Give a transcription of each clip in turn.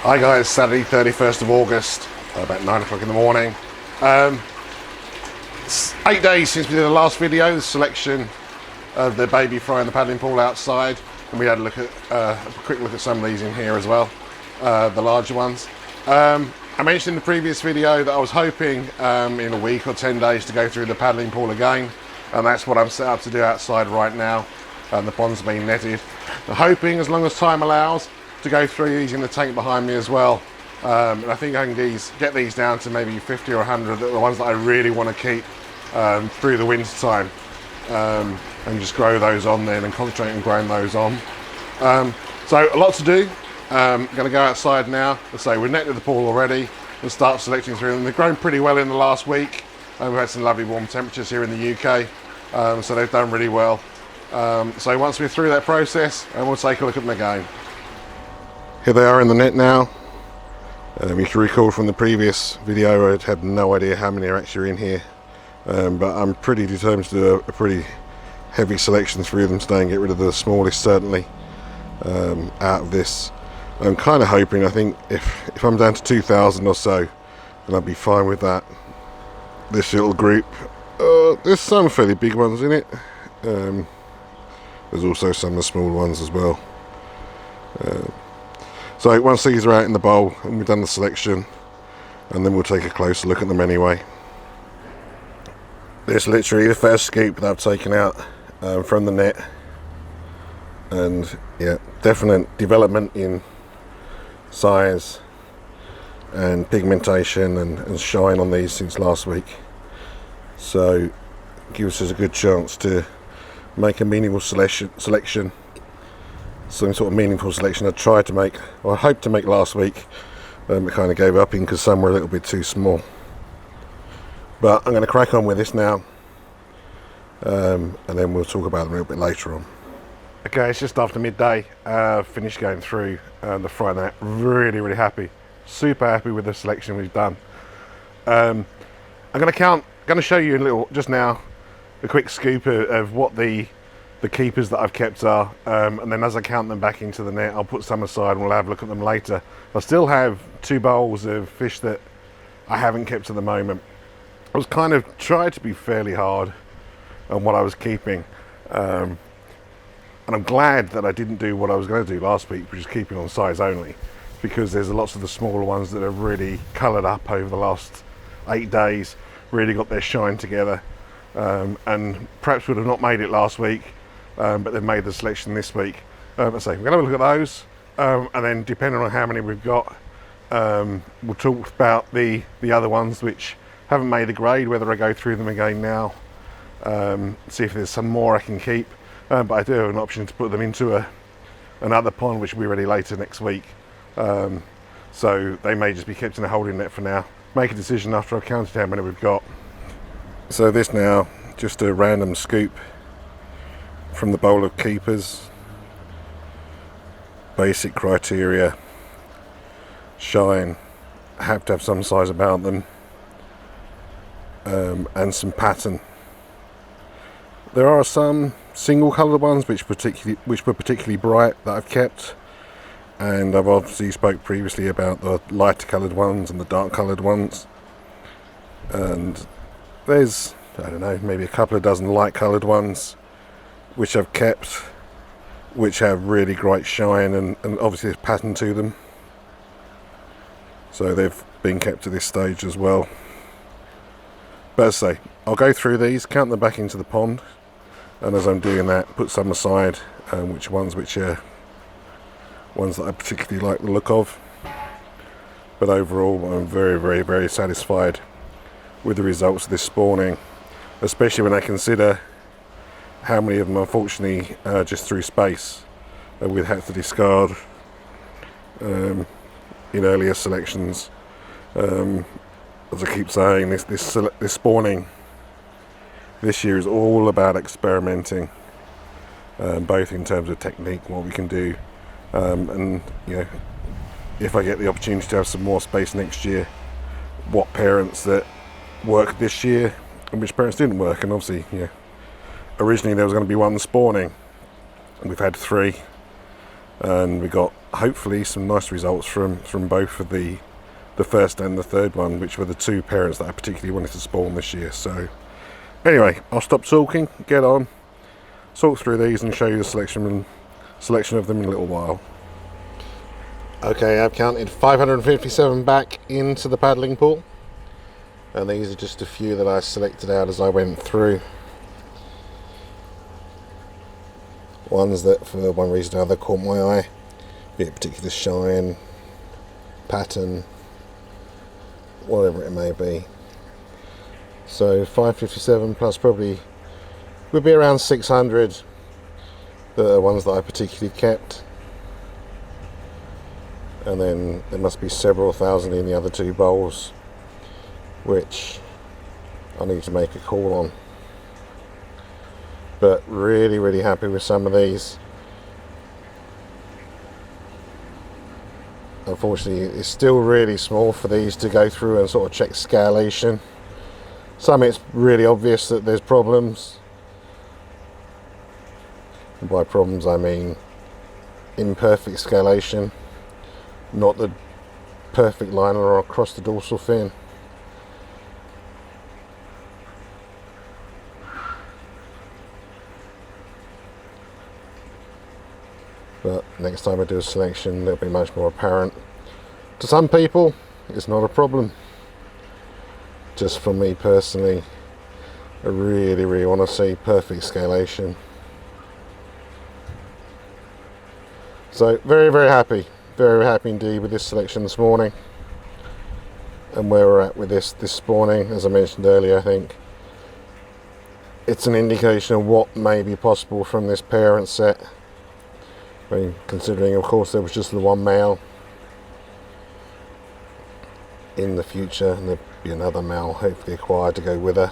Hi guys, Saturday 31st of August, about 9 o'clock in the morning. It's 8 days since we did the last video, the selection of the baby fry and the paddling pool outside, and we had a look at a quick look at some of these in here as well, the larger ones. I mentioned in the previous video that I was hoping in a week or 10 days to go through the paddling pool again, and that's what I'm set up to do outside right now. The pond's been netted. I'm hoping, as long as time allows, to go through these in the tank behind me as well. And I think I can get these down to maybe 50 or 100, the ones that I really want to keep through the winter time, and just grow those on then and concentrate on growing those on. So a lot to do. I'm going to go outside now. Let's say we've netted the pool already and start selecting through them. They've grown pretty well in the last week. We've had some lovely warm temperatures here in the UK, so they've done really well. So once we're through that process, we'll take a look at them again. Here they are in the net now. If you recall from the previous video, I had no idea how many are actually in here, but I'm pretty determined to do a pretty heavy selection through them today and get rid of the smallest, certainly, out of this. I'm kind of hoping, I think if I'm down to 2,000 or so, then I'll be fine with that. This little group, there's some fairly big ones in it. There's also some of the small ones as well. So once these are out in the bowl and we've done the selection, and then we'll take a closer look at them anyway. This is literally the first scoop that I've taken out from the net, and yeah, definite development in size and pigmentation and shine on these since last week. So gives us a good chance to make a meaningful selection. Some sort of meaningful selection I tried to make, or I hoped to make last week, but kind of gave up in because some were a little bit too small. But I'm going to crack on with this now, and then we'll talk about them a little bit later on. Okay, it's just after midday. Finished going through the fry net. Really happy, super happy with the selection we've done. I'm going to show you just now a quick scoop of what the keepers that I've kept are, and then as I count them back into the net, I'll put some aside and we'll have a look at them later. I still have 2 bowls of fish that I haven't kept at the moment. I was kind of tried to be fairly hard on what I was keeping, and I'm glad that I didn't do what I was going to do last week, which is keeping on size only, because there's lots of the smaller ones that have really coloured up over the last 8 days, really got their shine together, and perhaps would have not made it last week, but they've made the selection this week. Let's say we're going to have a look at those, and then depending on how many we've got, we'll talk about the other ones which haven't made the grade, whether I go through them again now, see if there's some more I can keep, but I do have an option to put them into another pond which will be ready later next week, so they may just be kept in a holding net for now. Make a decision after I've counted how many we've got. So this now, just a random scoop from the bowl of keepers. Basic criteria: shine, have to have some size about them, and some pattern. There are some single coloured ones which were particularly bright that I've kept, and I've obviously spoke previously about the lighter coloured ones and the dark coloured ones, and there's, I don't know, maybe a couple of dozen light coloured ones which I've kept, which have really great shine and obviously a pattern to them, so they've been kept to this stage as well. But as I say, I'll go through these, count them back into the pond, and as I'm doing that, put some aside, which are ones that I particularly like the look of. But overall, I'm very satisfied with the results of this spawning, especially when I consider how many of them, unfortunately, just through space, we've had to discard in earlier selections. As I keep saying, this spawning this year is all about experimenting, both in terms of technique, what we can do, and you know, if I get the opportunity to have some more space next year, what parents that worked this year and which parents didn't work. And obviously, you know, originally there was going to be 1 spawning, and we've had 3, and we got hopefully some nice results from both of the first and the third one, which were the two parents that I particularly wanted to spawn this year. So anyway, I'll stop talking, get on, sort through these and show you the selection of them in a little while. Okay, I've counted 557 back into the paddling pool, and these are just a few that I selected out as I went through. Ones that for one reason or another caught my eye, be it particular shine, pattern, whatever it may be. So 557 plus probably would be around 600 that are ones that I particularly kept, and then there must be several thousand in the other two bowls which I need to make a call on. But really happy with some of these. Unfortunately, it's still really small for these to go through and sort of check scalation. Some it's really obvious that there's problems. And by problems I mean imperfect scalation, not the perfect line or across the dorsal fin. But next time I do a selection, it'll be much more apparent. To some people, it's not a problem. Just for me personally, I really want to see perfect scalation. So very happy indeed with this selection this morning, and where we're at with this spawning. As I mentioned earlier, I think it's an indication of what may be possible from this parent set. I mean, considering of course there was just the one male. In the future, and there'll be another male hopefully acquired to go with her.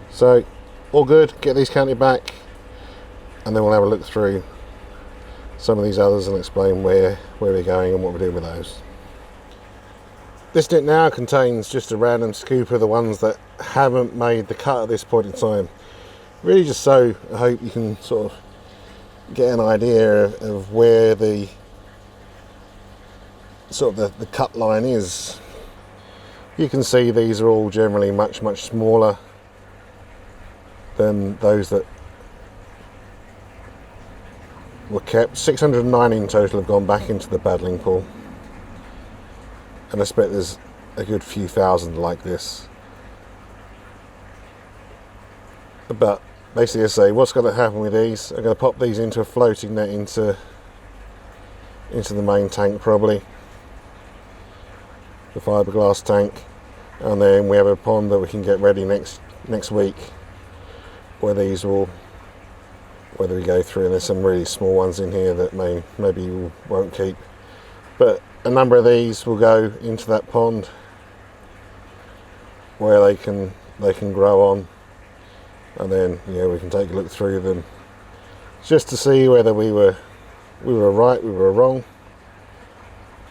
So all good, get these counted back, and then we'll have a look through some of these others and explain where we're going and what we're doing with those. This net now contains just a random scoop of the ones that haven't made the cut at this point in time. Really just so I hope you can sort of get an idea of where the sort of the cut line is. You can see these are all generally much smaller than those that were kept. 609 in total have gone back into the paddling pool, and I expect there's a good few thousand like this. But basically, I say, what's going to happen with these? I'm going to pop these into a floating net into the main tank, probably the fiberglass tank, and then we have a pond that we can get ready next week, where these will, whether we go through, and there's some really small ones in here that maybe you won't keep, but a number of these will go into that pond where they can grow on, and then we can take a look through them just to see whether we were right, we were wrong.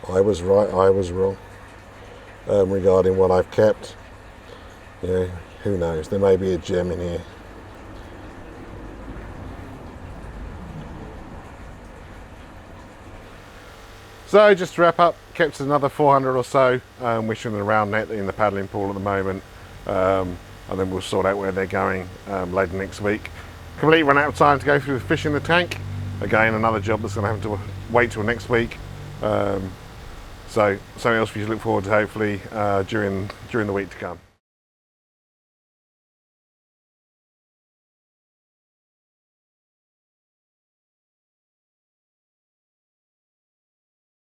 I was right, I was wrong regarding what I've kept. Who knows, there may be a gem in here. So just to wrap up, kept another 400 or so, wishing around net in the paddling pool at the moment, and then we'll sort out where they're going later next week. Completely run out of time to go through the fish in the tank. Again, another job that's going to have to wait till next week. So something else for you to look forward to hopefully during the week to come.